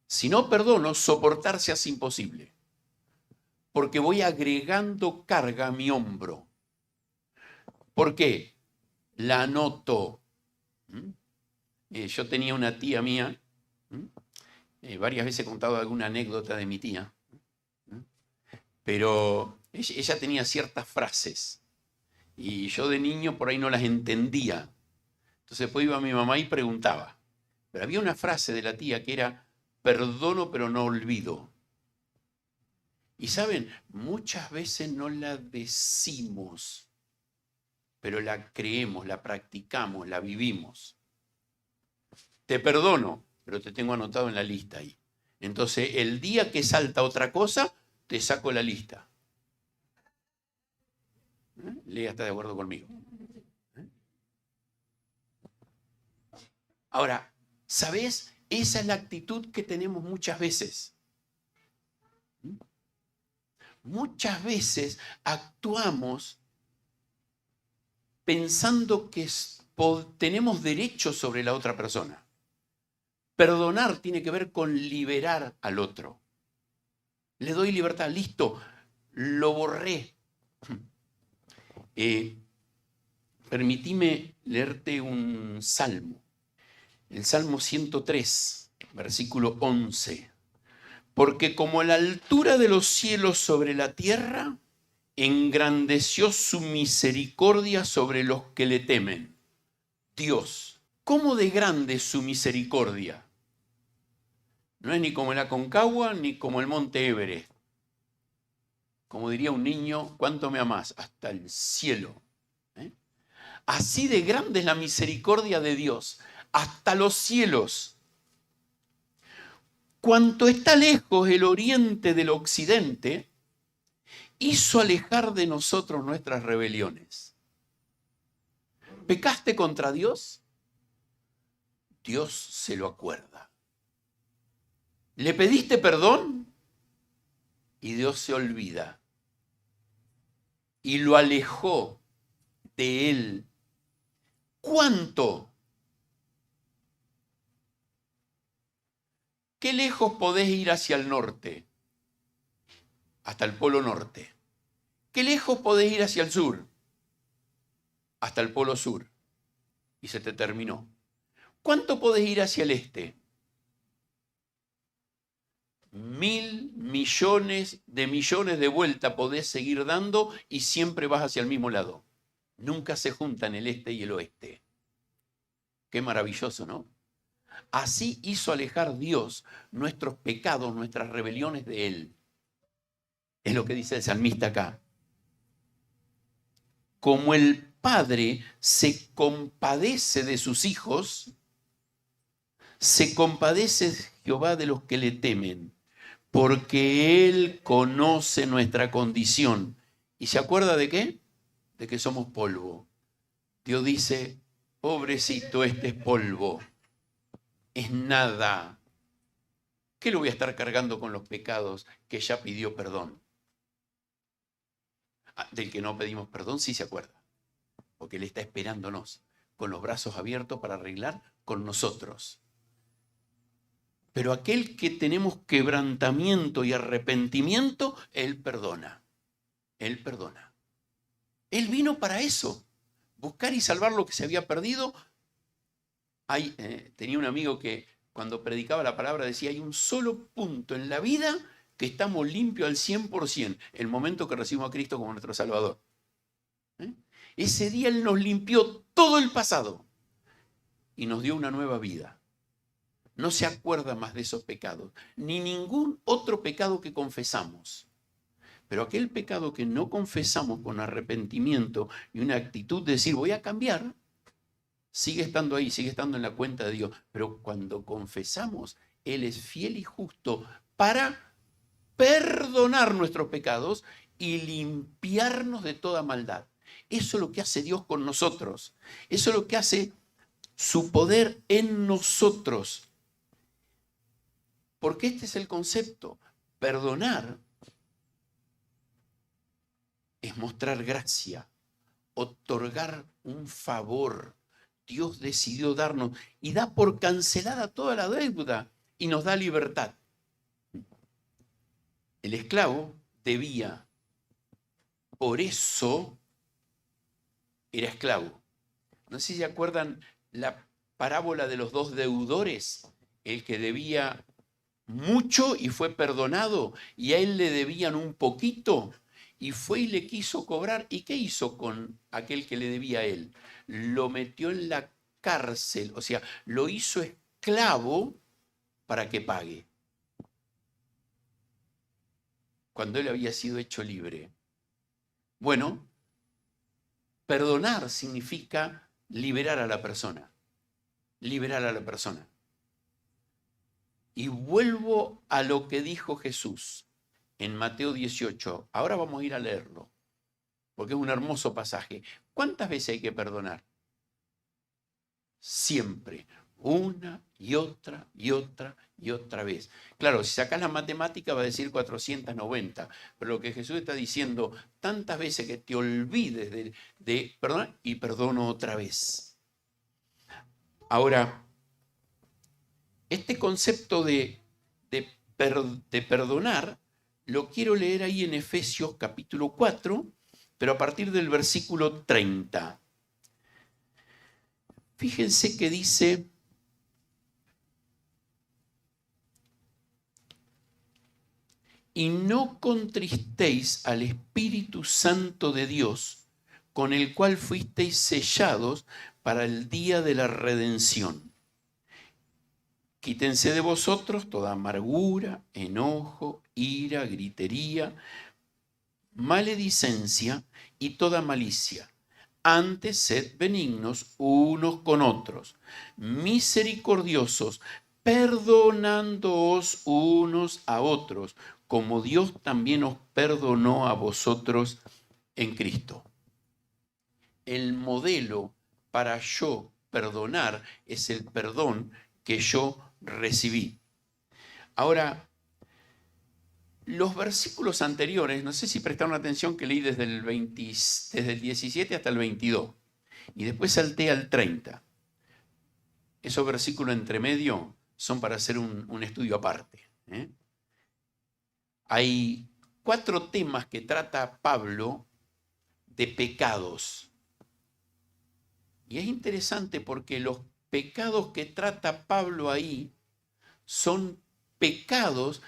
Si no perdono, soportar se hace imposible. Porque voy agregando carga a mi hombro. ¿Por qué? La anoto. Yo tenía una tía mía, varias veces he contado alguna anécdota de mi tía, pero ella tenía ciertas frases y yo de niño por ahí no las entendía. Entonces después iba a mi mamá y preguntaba. Pero había una frase de la tía que era, perdono pero no olvido. Y saben, muchas veces no la decimos, pero la creemos, la practicamos, la vivimos. Te perdono, pero te tengo anotado en la lista ahí. Entonces, el día que salta otra cosa, te saco la lista. Lea está de acuerdo conmigo. Ahora, ¿sabés? Esa es la actitud que tenemos muchas veces. Muchas veces actuamos pensando que tenemos derecho sobre la otra persona. Perdonar tiene que ver con liberar al otro. Le doy libertad, listo, lo borré. Permitime leerte un salmo. El Salmo 103, versículo 11. Porque como la altura de los cielos sobre la tierra, engrandeció su misericordia sobre los que le temen. Dios, ¿cómo de grande es su misericordia? No es ni como el Aconcagua ni como el Monte Everest. Como diría un niño, ¿cuánto me amás? Hasta el cielo. Así de grande es la misericordia de Dios, hasta los cielos. Cuanto está lejos el oriente del occidente, hizo alejar de nosotros nuestras rebeliones. ¿Pecaste contra Dios? Dios se lo acuerda. ¿Le pediste perdón? Y Dios se olvida. Y lo alejó de él. ¿Cuánto? ¿Qué lejos podés ir hacia el norte? Hasta el Polo Norte. ¿Qué lejos podés ir hacia el sur? Hasta el Polo Sur. Y se te terminó. ¿Cuánto podés ir hacia el este? 1.000 millones de vueltas podés seguir dando y siempre vas hacia el mismo lado. Nunca se juntan el este y el oeste. Qué maravilloso, ¿no? Así hizo alejar Dios nuestros pecados, nuestras rebeliones de Él. Es lo que dice el salmista acá. Como el Padre se compadece de sus hijos, se compadece Jehová de los que le temen, porque Él conoce nuestra condición. ¿Y se acuerda de qué? De que somos polvo. Dios dice, pobrecito, este es polvo, es nada. ¿Qué lo voy a estar cargando con los pecados que ya pidió perdón? Del que no pedimos perdón, sí se acuerda, porque Él está esperándonos con los brazos abiertos para arreglar con nosotros. Pero aquel que tenemos quebrantamiento y arrepentimiento, Él perdona. Él perdona. Él vino para eso, buscar y salvar lo que se había perdido. Tenía un amigo que cuando predicaba la palabra decía, hay un solo punto en la vida que estamos limpios al 100%, el momento que recibimos a Cristo como nuestro Salvador. Ese día Él nos limpió todo el pasado y nos dio una nueva vida. No se acuerda más de esos pecados, ni ningún otro pecado que confesamos. Pero aquel pecado que no confesamos con arrepentimiento y una actitud de decir, voy a cambiar, sigue estando ahí, sigue estando en la cuenta de Dios. Pero cuando confesamos, Él es fiel y justo para perdonar nuestros pecados y limpiarnos de toda maldad. Eso es lo que hace Dios con nosotros. Eso es lo que hace su poder en nosotros. Porque este es el concepto. Perdonar es mostrar gracia, otorgar un favor. Dios decidió darnos y da por cancelada toda la deuda y nos da libertad. El esclavo debía, por eso era esclavo. No sé si se acuerdan la parábola de los dos deudores, el que debía mucho y fue perdonado, y a él le debían un poquito, y fue y le quiso cobrar. ¿Y qué hizo con aquel que le debía a él? Lo metió en la cárcel, o sea, lo hizo esclavo para que pague, cuando él había sido hecho libre. Bueno, perdonar significa liberar a la persona, liberar a la persona. Y vuelvo a lo que dijo Jesús en Mateo 18. Ahora vamos a ir a leerlo, porque es un hermoso pasaje. ¿Cuántas veces hay que perdonar? Siempre. Una y otra y otra y otra vez. Claro, si sacas la matemática va a decir 490, pero lo que Jesús está diciendo, tantas veces que te olvides de perdonar, y perdono otra vez. Ahora, este concepto de perdonar lo quiero leer ahí en Efesios capítulo 4, pero a partir del versículo 30. Fíjense que dice: y no contristéis al Espíritu Santo de Dios, con el cual fuisteis sellados para el día de la redención. Quítense de vosotros toda amargura, enojo, ira, gritería, maledicencia y toda malicia. Antes sed benignos unos con otros, misericordiosos, perdonándoos unos a otros, como Dios también os perdonó a vosotros en Cristo. El modelo para yo perdonar es el perdón que yo recibí. Ahora, los versículos anteriores, no sé si prestaron atención que leí desde el 17 hasta el 22, y después salté al 30. Esos versículos entre medio son para hacer un estudio aparte. Hay 4 temas que trata Pablo de pecados. Y es interesante porque los pecados que trata Pablo ahí son pecados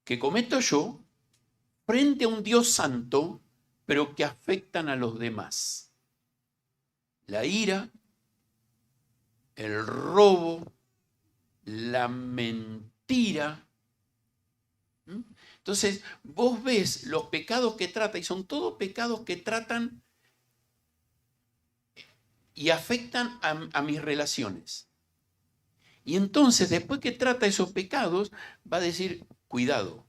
que cometo yo frente a un Dios santo, pero que afectan a los demás. La ira, el robo, la mentira. Entonces, vos ves los pecados que trata, y son todos pecados que tratan y afectan a mis relaciones. Y entonces, después que trata esos pecados, va a decir: cuidado,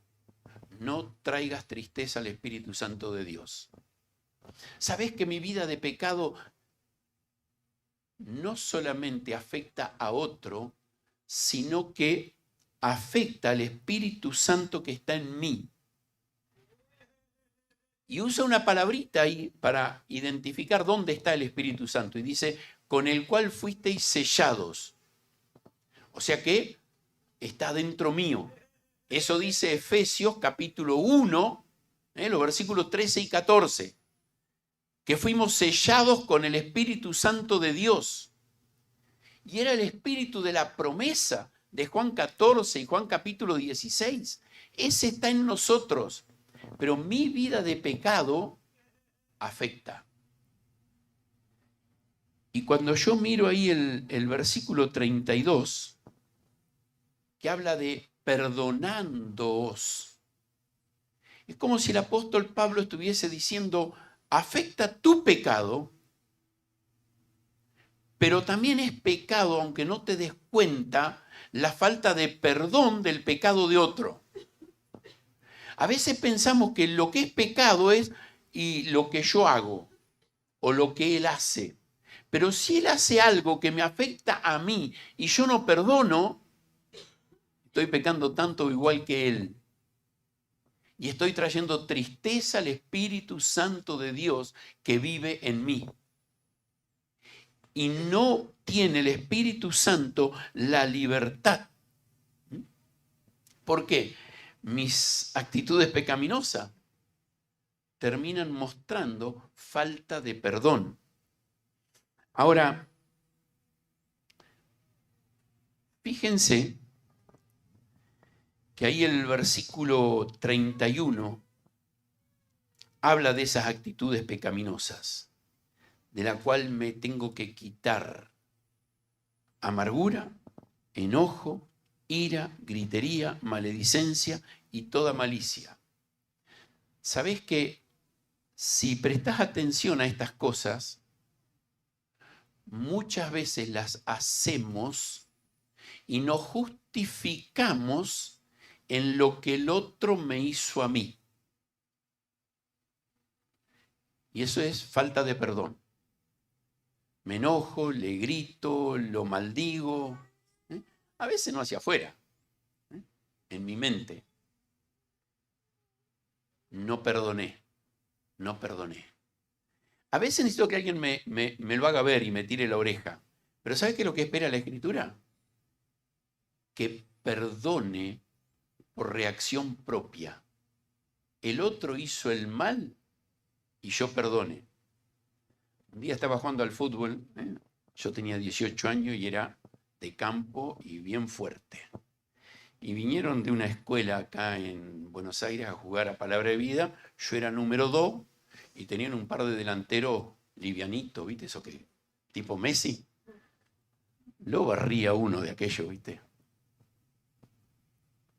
no traigas tristeza al Espíritu Santo de Dios. ¿Sabés que mi vida de pecado no solamente afecta a otro, sino que afecta al Espíritu Santo que está en mí? Y usa una palabrita ahí para identificar dónde está el Espíritu Santo. Y dice: con el cual fuisteis sellados. O sea que está dentro mío. Eso dice Efesios capítulo 1, los versículos 13 y 14. Que fuimos sellados con el Espíritu Santo de Dios. Y era el espíritu de la promesa de Juan 14 y Juan capítulo 16. Ese está en nosotros. Pero mi vida de pecado afecta. Y cuando yo miro ahí el versículo 32, que habla de perdonándoos, es como si el apóstol Pablo estuviese diciendo: afecta tu pecado, pero también es pecado, aunque no te des cuenta, la falta de perdón del pecado de otro. A veces pensamos que lo que es pecado es y lo que yo hago o lo que él hace. Pero si él hace algo que me afecta a mí y yo no perdono, estoy pecando tanto igual que él. Y estoy trayendo tristeza al Espíritu Santo de Dios que vive en mí. Y no tiene el Espíritu Santo la libertad ¿Por qué? Mis actitudes pecaminosas terminan mostrando falta de perdón. Ahora, fíjense que ahí el versículo 31 habla de esas actitudes pecaminosas, de la cual me tengo que quitar amargura, enojo, ira, gritería, maledicencia y toda malicia. ¿Sabés que si prestás atención a estas cosas, muchas veces las hacemos y nos justificamos en lo que el otro me hizo a mí? Y eso es falta de perdón. Me enojo, le grito, lo maldigo. A veces no hacia afuera, en mi mente. No perdoné, no perdoné. A veces necesito que alguien me lo haga ver y me tire la oreja. Pero ¿sabe qué es lo que espera la Escritura? Que perdone por reacción propia. El otro hizo el mal y yo perdone. Un día estaba jugando al fútbol, yo tenía 18 años y era de campo y bien fuerte. Y vinieron de una escuela acá en Buenos Aires a jugar a Palabra de Vida. Yo era número 2 y tenían un par de delanteros livianitos, ¿viste? Eso que, tipo Messi. Lo barría uno de aquellos, ¿viste?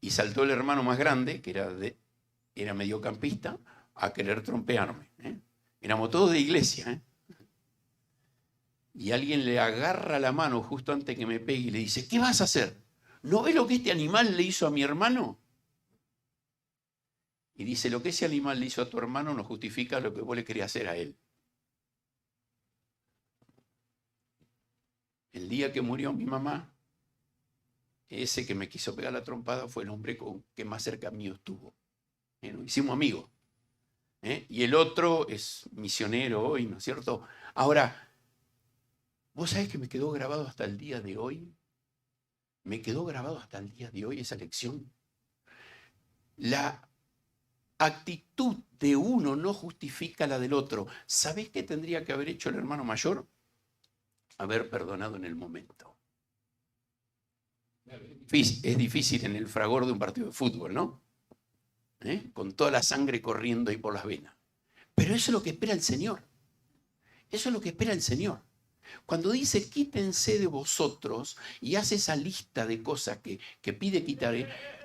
Y saltó el hermano más grande, que era mediocampista, a querer trompearme. Éramos todos de iglesia, Y alguien le agarra la mano justo antes que me pegue y le dice, ¿qué vas a hacer? ¿No ves lo que este animal le hizo a mi hermano? Y dice, lo que ese animal le hizo a tu hermano no justifica lo que vos le querías hacer a él. El día que murió mi mamá, ese que me quiso pegar la trompada fue el hombre que más cerca mío estuvo. Nos hicimos amigos. Y el otro es misionero hoy, ¿no es cierto? Ahora, ¿vos sabés que me quedó grabado hasta el día de hoy? Me quedó grabado hasta el día de hoy esa lección. La actitud de uno no justifica la del otro. ¿Sabés qué tendría que haber hecho el hermano mayor? Haber perdonado en el momento. Es difícil en el fragor de un partido de fútbol, ¿no? Con toda la sangre corriendo ahí por las venas. Pero eso es lo que espera el Señor. Eso es lo que espera el Señor. Cuando dice, quítense de vosotros, y hace esa lista de cosas que pide quitar,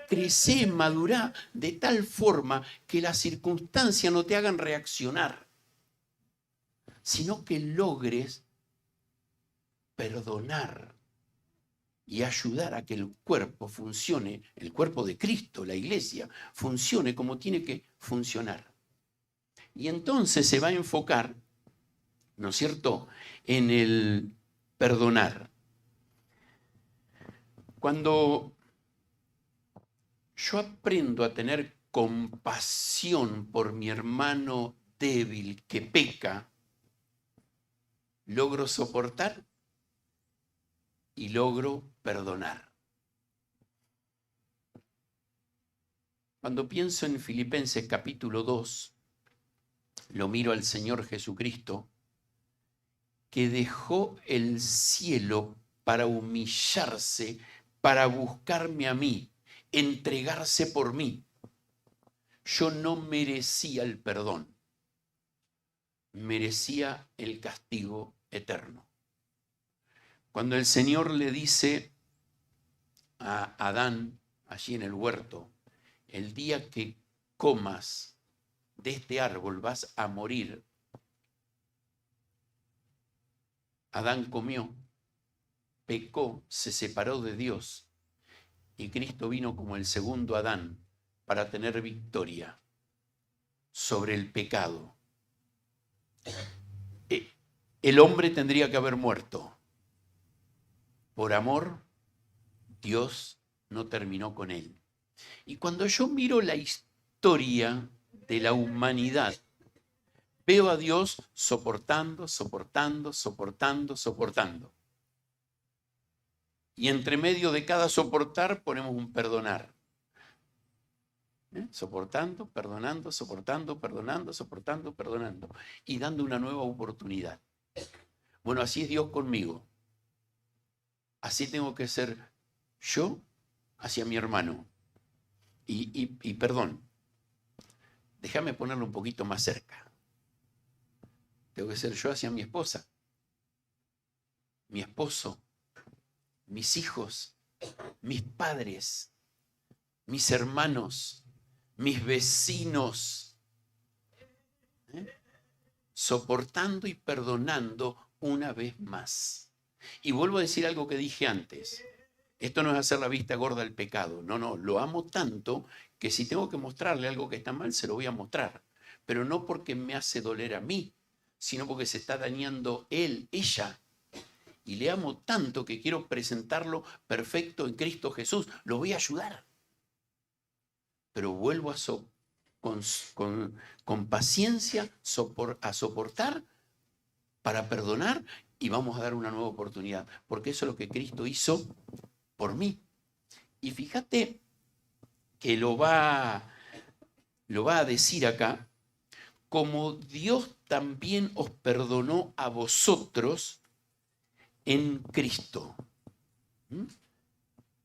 crece, madurá de tal forma que las circunstancias no te hagan reaccionar, sino que logres perdonar y ayudar a que el cuerpo funcione, el cuerpo de Cristo, la iglesia, funcione como tiene que funcionar. Y entonces se va a enfocar, ¿no es cierto?, en el perdonar. Cuando yo aprendo a tener compasión por mi hermano débil que peca, logro soportar y logro perdonar. Cuando pienso en Filipenses capítulo 2, lo miro al Señor Jesucristo, que dejó el cielo para humillarse, para buscarme a mí, entregarse por mí. Yo no merecía el perdón, merecía el castigo eterno. Cuando el Señor le dice a Adán, allí en el huerto, el día que comas de este árbol vas a morir. Adán comió, pecó, se separó de Dios y Cristo vino como el segundo Adán para tener victoria sobre el pecado. El hombre tendría que haber muerto. Por amor, Dios no terminó con él. Y cuando yo miro la historia de la humanidad, veo a Dios soportando, soportando, soportando, soportando. Y entre medio de cada soportar ponemos un perdonar. Soportando, perdonando, soportando, perdonando, soportando, perdonando. Y dando una nueva oportunidad. Bueno, así es Dios conmigo. Así tengo que ser yo hacia mi hermano. Y perdón, déjame ponerlo un poquito más cerca. Tengo que ser yo hacia mi esposa, mi esposo, mis hijos, mis padres, mis hermanos, mis vecinos. Soportando y perdonando una vez más. Y vuelvo a decir algo que dije antes. Esto no es hacer la vista gorda al pecado. No, lo amo tanto que si tengo que mostrarle algo que está mal, se lo voy a mostrar. Pero no porque me hace doler a mí, sino porque se está dañando él, ella. Y le amo tanto que quiero presentarlo perfecto en Cristo Jesús. Lo voy a ayudar. Pero vuelvo con paciencia a soportar para perdonar y vamos a dar una nueva oportunidad. Porque eso es lo que Cristo hizo por mí. Y fíjate que lo va a decir acá, como Dios también os perdonó a vosotros en Cristo.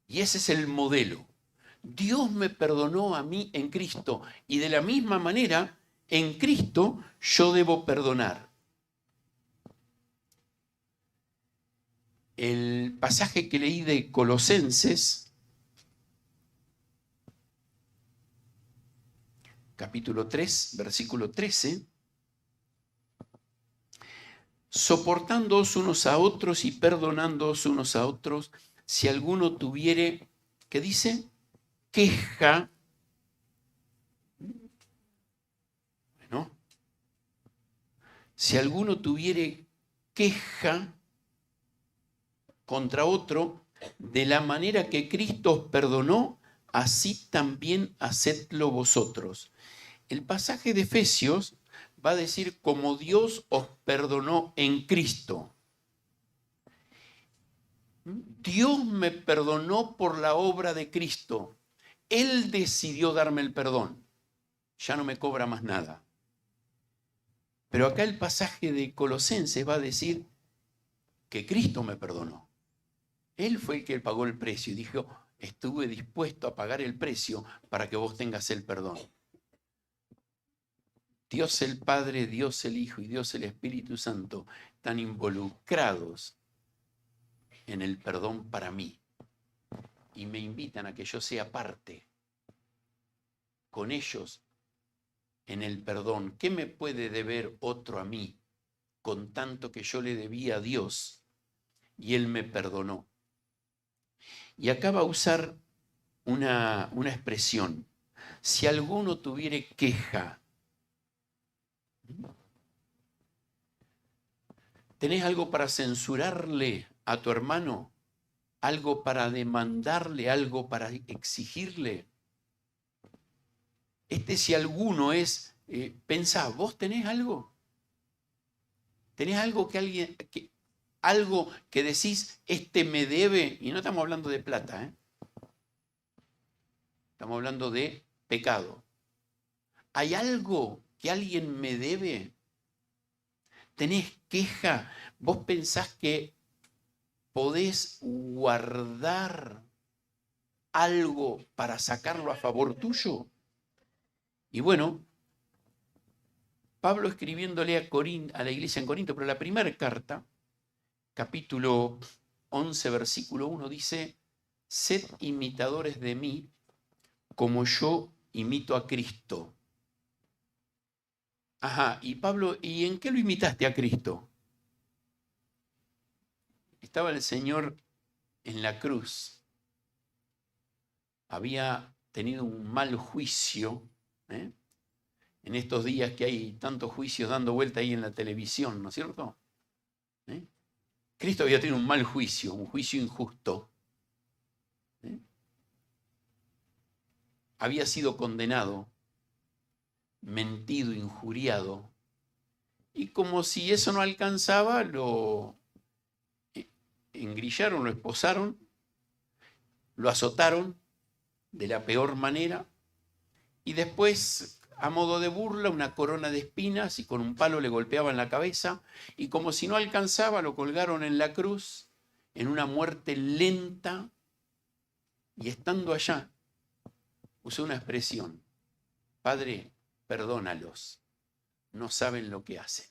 Y ese es el modelo. Dios me perdonó a mí en Cristo y de la misma manera, en Cristo yo debo perdonar. El pasaje que leí de Colosenses, capítulo 3, versículo 13, soportándoos unos a otros y perdonándoos unos a otros, si alguno tuviere, ¿qué dice? Queja. Bueno, si alguno tuviere queja contra otro, de la manera que Cristo os perdonó, así también hacedlo vosotros. El pasaje de Efesios va a decir como Dios os perdonó en Cristo. Dios me perdonó por la obra de Cristo. Él decidió darme el perdón. Ya no me cobra más nada. Pero acá el pasaje de Colosenses va a decir que Cristo me perdonó. Él fue el que pagó el precio y dijo, estuve dispuesto a pagar el precio para que vos tengas el perdón. Dios el Padre, Dios el Hijo y Dios el Espíritu Santo están involucrados en el perdón para mí. Y me invitan a que yo sea parte con ellos en el perdón. ¿Qué me puede deber otro a mí con tanto que yo le debía a Dios y Él me perdonó? Y acá va a usar una expresión. Si alguno tuviere queja, ¿tenés algo para censurarle a tu hermano? ¿Algo para demandarle? ¿Algo para exigirle? Si alguno es, pensá, ¿vos tenés algo? ¿Tenés algo algo que decís, me debe? Y no estamos hablando de plata, estamos hablando de pecado. ¿Hay algo que alguien me debe? ¿Tenés queja? ¿Vos pensás que podés guardar algo para sacarlo a favor tuyo? Y bueno, Pablo escribiéndole a la iglesia en Corinto, pero la primera carta, capítulo 11, versículo 1, dice, sed imitadores de mí como yo imito a Cristo. Ajá, y Pablo, ¿y en qué lo imitaste a Cristo? Estaba el Señor en la cruz. Había tenido un mal juicio, en estos días que hay tantos juicios dando vuelta ahí en la televisión, ¿no es cierto? Cristo había tenido un mal juicio, un juicio injusto. Había sido condenado, mentido, injuriado, y como si eso no alcanzaba, lo engrillaron, lo esposaron, lo azotaron de la peor manera Y después, a modo de burla, una corona de espinas y con un palo le golpeaban la cabeza. Y como si no alcanzaba, lo colgaron en la cruz, en una muerte lenta. Y estando allá, usó una expresión: Padre, perdónalos, no saben lo que hacen.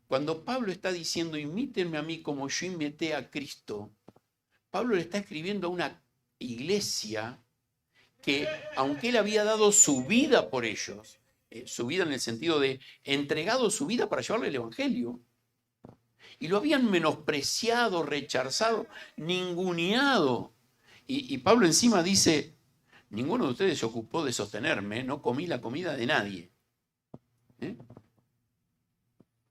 Cuando Pablo está diciendo, imítenme a mí como yo imité a Cristo, Pablo le está escribiendo a una iglesia que, aunque él había dado su vida por ellos, su vida en el sentido de entregado su vida para llevarle el evangelio, y lo habían menospreciado, rechazado, ninguneado. Y Pablo encima dice, ninguno de ustedes se ocupó de sostenerme, no comí la comida de nadie.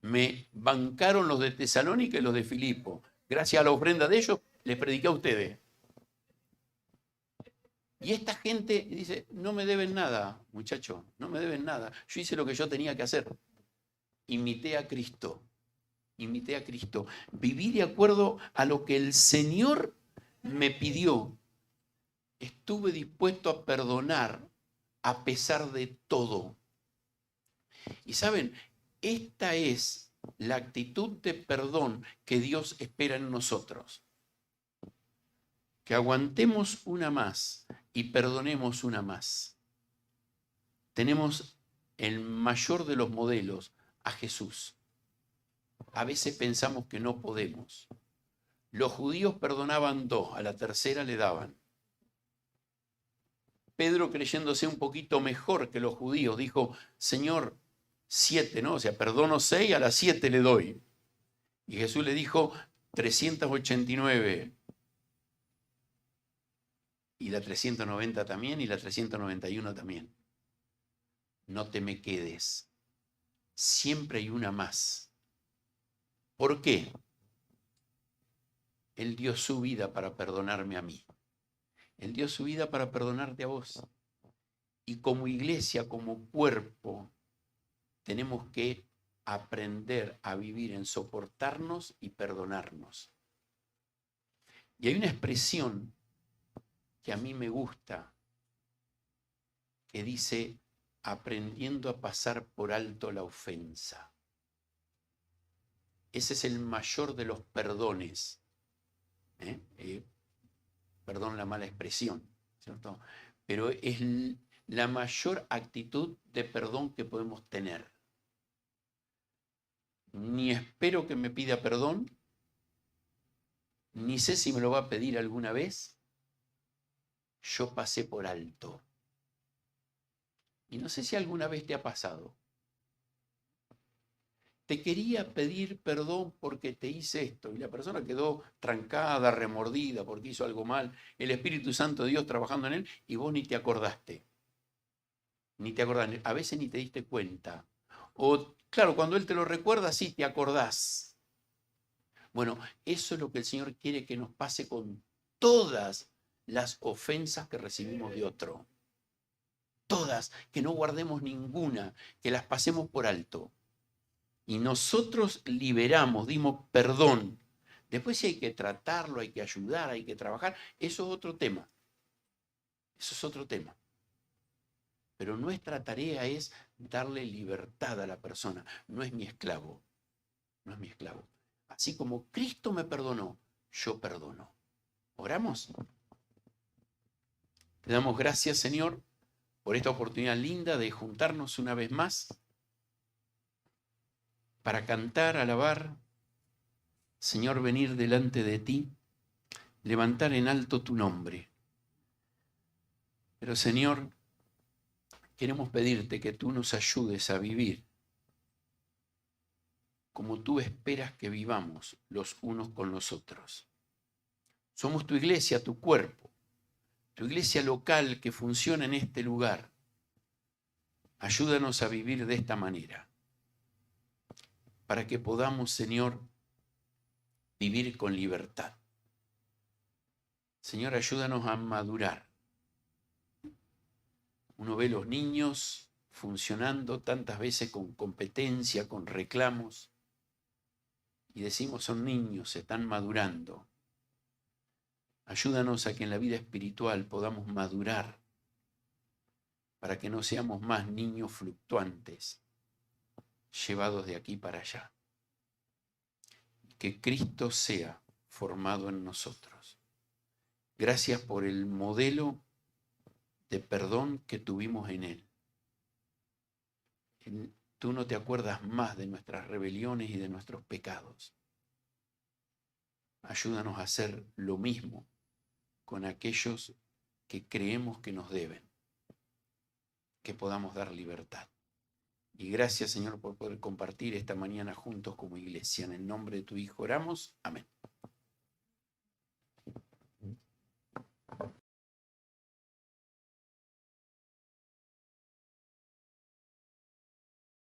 Me bancaron los de Tesalónica y los de Filipo. Gracias a la ofrenda de ellos, les prediqué a ustedes. Y esta gente dice, no me deben nada, muchacho, no me deben nada. Yo hice lo que yo tenía que hacer. Imité a Cristo. Imité a Cristo. Viví de acuerdo a lo que el Señor me pidió. Estuve dispuesto a perdonar a pesar de todo. Y saben, esta es la actitud de perdón que Dios espera en nosotros. Que aguantemos una más y perdonemos una más. Tenemos el mayor de los modelos, a Jesús. A veces pensamos que no podemos. Los judíos perdonaban 2, a la tercera le daban. Pedro, creyéndose un poquito mejor que los judíos, dijo, Señor, 7, ¿no? O sea, perdono 6, a las 7 le doy. Y Jesús le dijo, 389. Y la 390 también, y la 391 también. No te me quedes. Siempre hay una más. ¿Por qué? Él dio su vida para perdonarme a mí. Él dio su vida para perdonarte a vos. Y como iglesia, como cuerpo, tenemos que aprender a vivir en soportarnos y perdonarnos. Y hay una expresión que a mí me gusta, que dice, aprendiendo a pasar por alto la ofensa. Ese es el mayor de los perdones. Perdón la mala expresión, ¿cierto? Pero es la mayor actitud de perdón que podemos tener. Ni espero que me pida perdón, ni sé si me lo va a pedir alguna vez. Yo pasé por alto. Y no sé si alguna vez te ha pasado. Te quería pedir perdón porque te hice esto, y la persona quedó trancada, remordida porque hizo algo mal, el Espíritu Santo de Dios trabajando en él, y vos ni te acordaste. Ni te acordás, a veces ni te diste cuenta. O, claro, cuando Él te lo recuerda, sí te acordás. Bueno, eso es lo que el Señor quiere que nos pase con todas las ofensas que recibimos de otro. Todas, que no guardemos ninguna, que las pasemos por alto. Y nosotros liberamos, dimos perdón. Después si hay que tratarlo, hay que ayudar, hay que trabajar, eso es otro tema. Eso es otro tema. Pero nuestra tarea es darle libertad a la persona. No es mi esclavo. No es mi esclavo. Así como Cristo me perdonó, yo perdono. ¿Oramos? Te damos gracias, Señor, por esta oportunidad linda de juntarnos una vez más para cantar, alabar, Señor, venir delante de ti, levantar en alto tu nombre. Pero, Señor, queremos pedirte que tú nos ayudes a vivir como tú esperas que vivamos los unos con los otros. Somos tu iglesia, tu cuerpo, tu iglesia local que funciona en este lugar. Ayúdanos a vivir de esta manera, para que podamos, Señor, vivir con libertad. Señor, ayúdanos a madurar. Uno ve los niños funcionando tantas veces con competencia, con reclamos, y decimos, son niños, se están madurando. Ayúdanos a que en la vida espiritual podamos madurar para que no seamos más niños fluctuantes, llevados de aquí para allá. Que Cristo sea formado en nosotros. Gracias por el modelo de perdón que tuvimos en Él. Tú no te acuerdas más de nuestras rebeliones y de nuestros pecados. Ayúdanos a hacer lo mismo con aquellos que creemos que nos deben, que podamos dar libertad. Y gracias, Señor, por poder compartir esta mañana juntos como iglesia. En el nombre de tu Hijo oramos. Amén.